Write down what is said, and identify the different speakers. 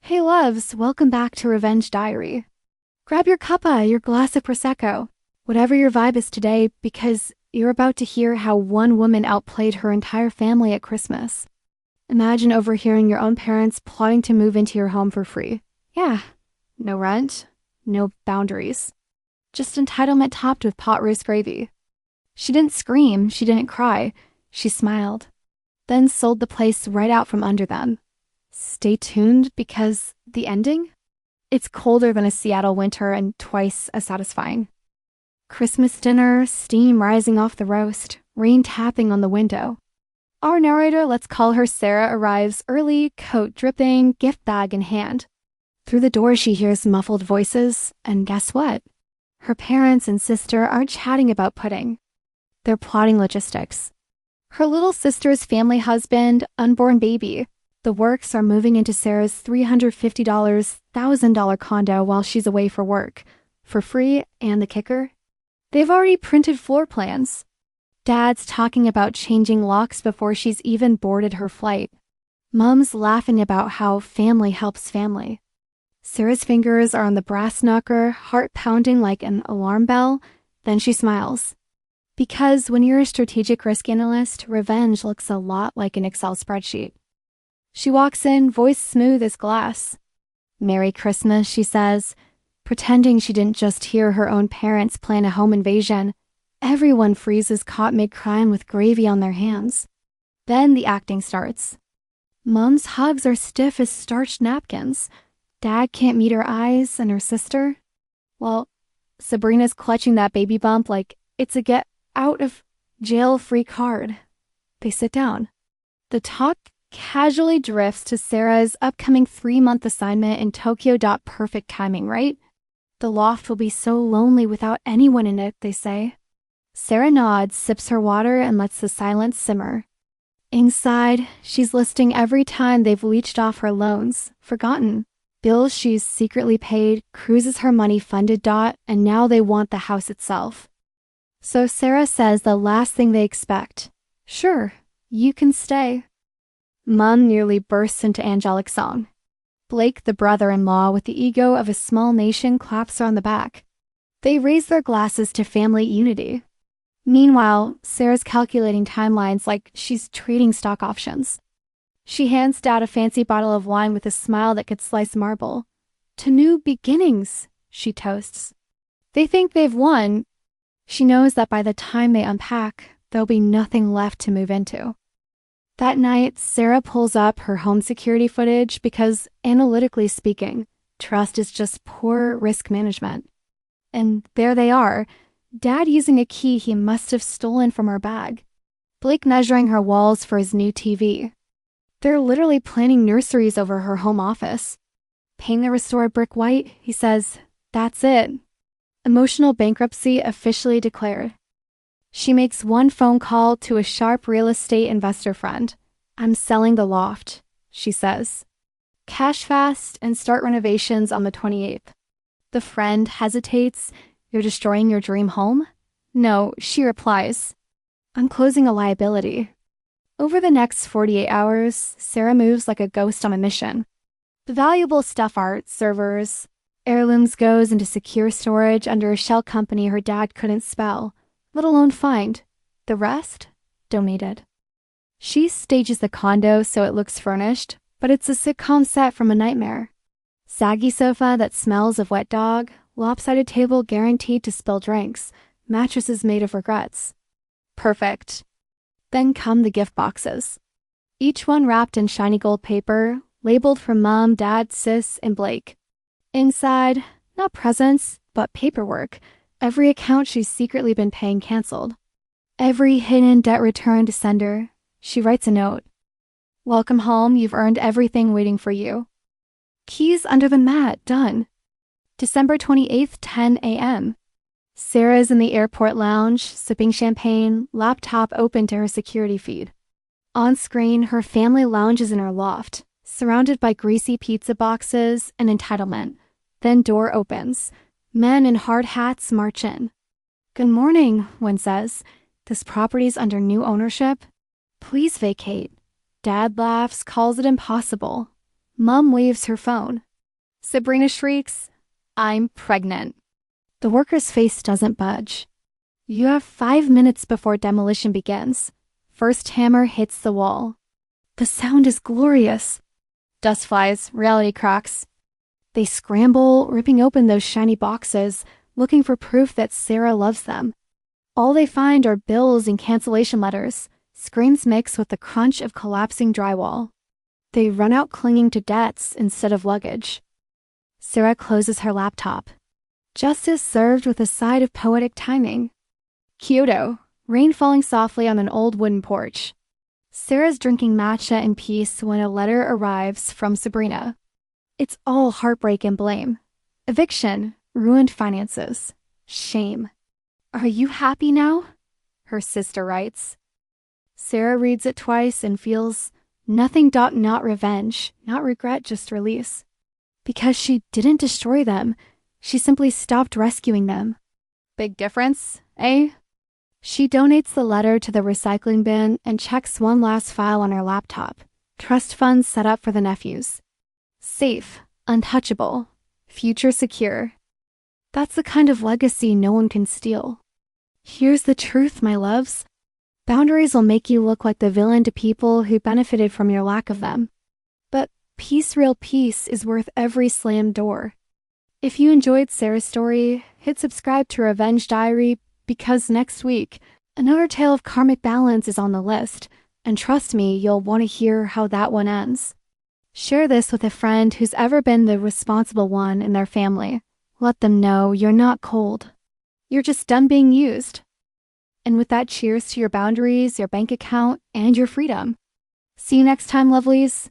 Speaker 1: Hey loves, welcome back to Revenge Diary. Grab your cuppa, your glass of Prosecco, whatever your vibe is today, because you're about to hear how one woman outplayed her entire family at Christmas. Imagine overhearing your own parents plotting to move into your home for free. Yeah, no rent, no boundaries. Just entitlement topped with pot roast gravy. She didn't scream, she didn't cry, she smiled, then sold the place right out from under them. Stay tuned because the ending? It's colder than a Seattle winter and twice as satisfying. Christmas dinner, steam rising off the roast, rain tapping on the window. Our narrator, let's call her Sarah, arrives early, coat dripping, gift bag in hand. Through the door she hears muffled voices, and guess what? Her parents and sister aren't chatting about pudding. They're plotting logistics. Her little sister's family husband, unborn baby. The works are moving into Sarah's $350, $1,000 condo while she's away for work. For free, and the kicker? They've already printed floor plans. Dad's talking about changing locks before she's even boarded her flight. Mom's laughing about how family helps family. Sarah's fingers are on the brass knocker, heart pounding like an alarm bell. Then she smiles. Because when you're a strategic risk analyst, revenge looks a lot like an Excel spreadsheet. She walks in, voice smooth as glass. "Merry Christmas," she says, pretending she didn't just hear her own parents plan a home invasion. Everyone freezes caught mid-crime with gravy on their hands. Then the acting starts. Mom's hugs are stiff as starched napkins. Dad can't meet her eyes, and her sister? Well, Sabrina's clutching that baby bump like it's a get-out-of-jail-free card. They sit down. The talk casually drifts to Sarah's upcoming 3-month assignment in Tokyo. Perfect timing, right? The loft will be so lonely without anyone in it, they say. Sarah nods, sips her water, and lets the silence simmer. Inside, she's listing every time they've leached off her loans, forgotten. Bills she's secretly paid, cruises her money funded. And now they want the house itself. So Sarah says the last thing they expect. Sure, you can stay. Mom nearly bursts into angelic song. Blake, the brother-in-law with the ego of a small nation, claps her on the back. They raise their glasses to family unity. Meanwhile, Sarah's calculating timelines like she's trading stock options. She hands Dad a fancy bottle of wine with a smile that could slice marble. To new beginnings, she toasts. They think they've won. She knows that by the time they unpack, there'll be nothing left to move into. That night, Sarah pulls up her home security footage because, analytically speaking, trust is just poor risk management. And there they are, Dad using a key he must have stolen from her bag. Blake measuring her walls for his new TV. They're literally planning nurseries over her home office. Paint the restored brick white, he says. That's it. Emotional bankruptcy officially declared. She makes one phone call to a sharp real estate investor friend. "I'm selling the loft," she says. "Cash fast and start renovations on the 28th. The friend hesitates. "You're destroying your dream home?" "No," she replies. "I'm closing a liability." Over the next 48 hours, Sarah moves like a ghost on a mission. The valuable stuff art, servers, heirlooms goes into secure storage under a shell company her dad couldn't spell, let alone find. The rest? Donated. She stages the condo so it looks furnished, but it's a sitcom set from a nightmare. Saggy sofa that smells of wet dog, lopsided table guaranteed to spill drinks, mattresses made of regrets. Perfect. Then come the gift boxes. Each one wrapped in shiny gold paper, labeled for Mom, Dad, Sis, and Blake. Inside, not presents, but paperwork. Every account she's secretly been paying canceled. Every hidden debt return to sender. She writes a note. "Welcome home, you've earned everything waiting for you." Keys under the mat, done. December 28th, 10 a.m. Sarah's in the airport lounge, sipping champagne, laptop open to her security feed. On screen, her family lounges in her loft, surrounded by greasy pizza boxes and entitlement. Then door opens. Men in hard hats march in. "Good morning," one says. "This property's under new ownership. Please vacate." Dad laughs, calls it impossible. Mom waves her phone. Sabrina shrieks, "I'm pregnant." The worker's face doesn't budge. You have 5 minutes before demolition begins. First hammer hits the wall. The sound is glorious. Dust flies, reality cracks. They scramble, ripping open those shiny boxes, looking for proof that Sarah loves them. All they find are bills and cancellation letters, screams mixed with the crunch of collapsing drywall. They run out clinging to debts instead of luggage. Sarah closes her laptop. Justice served with a side of poetic timing. Kyoto, rain falling softly on an old wooden porch. Sarah's drinking matcha in peace when a letter arrives from Sabrina. It's all heartbreak and blame. Eviction, ruined finances, shame. "Are you happy now?" her sister writes. Sarah reads it twice and feels nothing. Not revenge, not regret, just release. Because she didn't destroy them, she simply stopped rescuing them. Big difference, eh? She donates the letter to the recycling bin and checks one last file on her laptop. Trust funds set up for the nephews. Safe, untouchable, future secure. That's the kind of legacy no one can steal. Here's the truth, my loves. Boundaries will make you look like the villain to people who benefited from your lack of them. But peace, real peace, is worth every slammed door. If you enjoyed Sarah's story, hit subscribe to Revenge Diary, because next week, another tale of karmic balance is on the list, and trust me, you'll want to hear how that one ends. Share this with a friend who's ever been the responsible one in their family. Let them know you're not cold. You're just done being used. And with that, cheers to your boundaries, your bank account, and your freedom. See you next time, lovelies.